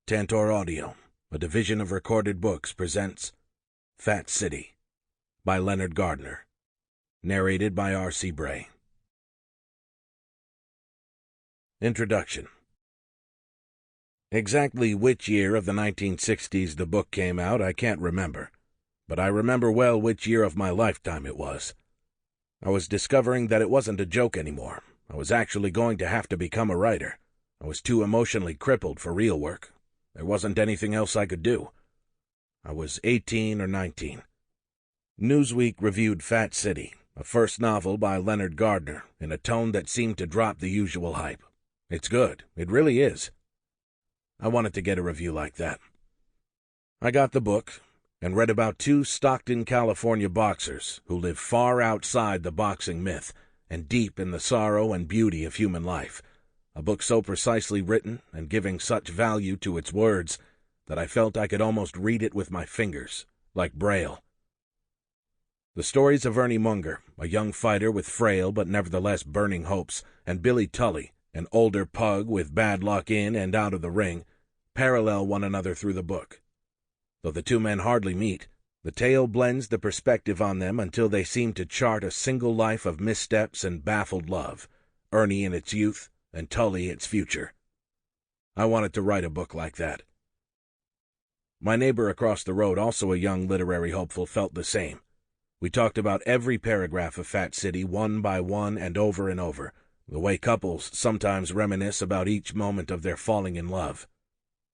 Tantor Audio, a division of Recorded Books, presents Fat City by Leonard Gardner, narrated by R.C. Bray. Introduction. Exactly which year of the 1960s the book came out, I can't remember, but I remember well which year of my lifetime it was. I was discovering that it wasn't a joke anymore. I was actually going to have to become a writer. I was too emotionally crippled for real work. There wasn't anything else I could do. I was 18 or 19. Newsweek reviewed Fat City, a first novel by Leonard Gardner, in a tone that seemed to drop the usual hype. It's good. It really is. I wanted to get a review like that. I got the book and read about two Stockton, California boxers who live far outside the boxing myth and deep in the sorrow and beauty of human life. A book so precisely written and giving such value to its words that I felt I could almost read it with my fingers, like Braille. The stories of Ernie Munger, a young fighter with frail but nevertheless burning hopes, and Billy Tully, an older pug with bad luck in and out of the ring, parallel one another through the book. Though the two men hardly meet, the tale blends the perspective on them until they seem to chart a single life of missteps and baffled love, Ernie in its youth, and Tully its future. I wanted to write a book like that. My neighbor across the road, also a young literary hopeful, felt the same. We talked about every paragraph of Fat City one by one and over, the way couples sometimes reminisce about each moment of their falling in love.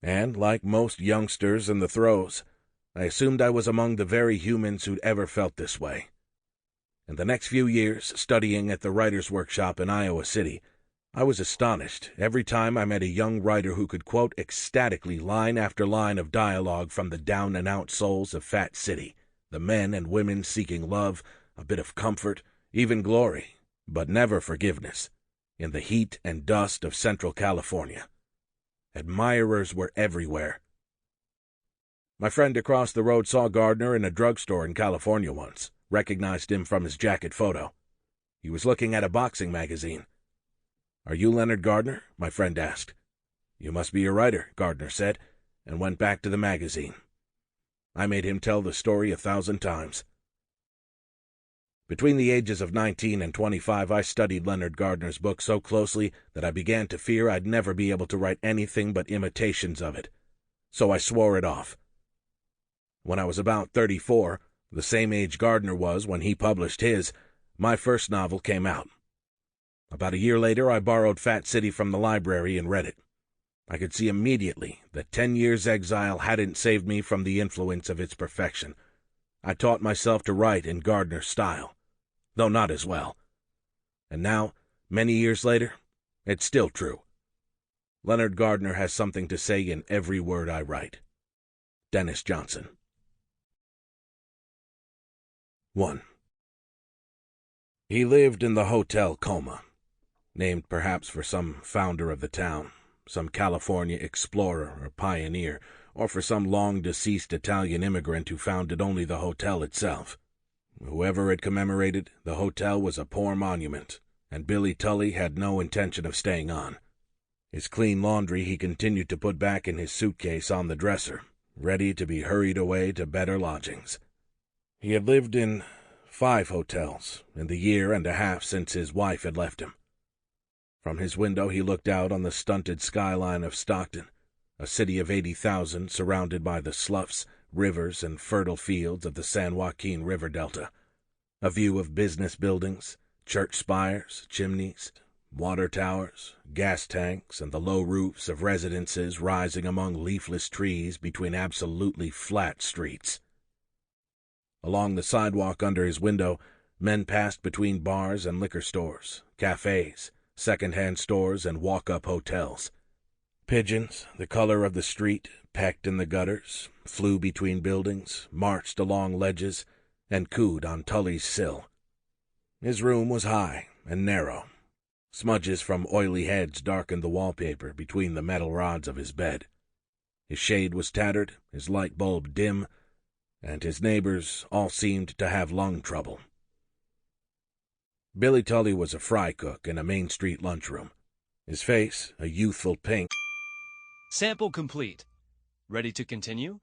And, like most youngsters in the throes, I assumed I was among the very humans who'd ever felt this way. In the next few years, studying at the writer's workshop in Iowa City, I was astonished every time I met a young writer who could quote ecstatically line after line of dialogue from the down-and-out souls of Fat City, the men and women seeking love, a bit of comfort, even glory, but never forgiveness, in the heat and dust of Central California. Admirers were everywhere. My friend across the road saw Gardner in a drugstore in California once, recognized him from his jacket photo. He was looking at a boxing magazine. "Are you Leonard Gardner?" my friend asked. "You must be a writer," Gardner said, and went back to the magazine. I made him tell the story 1,000 times. Between the ages of 19 and 25, I studied Leonard Gardner's book so closely that I began to fear I'd never be able to write anything but imitations of it. So I swore it off. When I was about 34, the same age Gardner was when he published his, my first novel came out. About a year later, I borrowed Fat City from the library and read it. I could see immediately that 10 years' exile hadn't saved me from the influence of its perfection. I taught myself to write in Gardner's style, though not as well. And now, many years later, it's still true. Leonard Gardner has something to say in every word I write. Dennis Johnson. 1. He lived in the Hotel Coma, named perhaps for some founder of the town, some California explorer or pioneer, or for some long-deceased Italian immigrant who founded only the hotel itself. Whoever it commemorated, the hotel was a poor monument, and Billy Tully had no intention of staying on. His clean laundry he continued to put back in his suitcase on the dresser, ready to be hurried away to better lodgings. He had lived in 5 hotels in the year and a half since his wife had left him. From his window he looked out on the stunted skyline of Stockton, a city of 80,000 surrounded by the sloughs, rivers, and fertile fields of the San Joaquin River Delta, a view of business buildings, church spires, chimneys, water towers, gas tanks, and the low roofs of residences rising among leafless trees between absolutely flat streets. Along the sidewalk under his window, men passed between bars and liquor stores, cafes, second-hand stores, and walk-up hotels. Pigeons, the color of the street, pecked in the gutters, flew between buildings, marched along ledges, and cooed on Tully's sill. His room was high and narrow. Smudges from oily heads darkened the wallpaper between the metal rods of his bed. His shade was tattered, his light bulb dim, and his neighbors all seemed to have lung trouble. Billy Tully was a fry cook in a Main Street lunchroom. His face, a youthful pink. Sample complete. Ready to continue?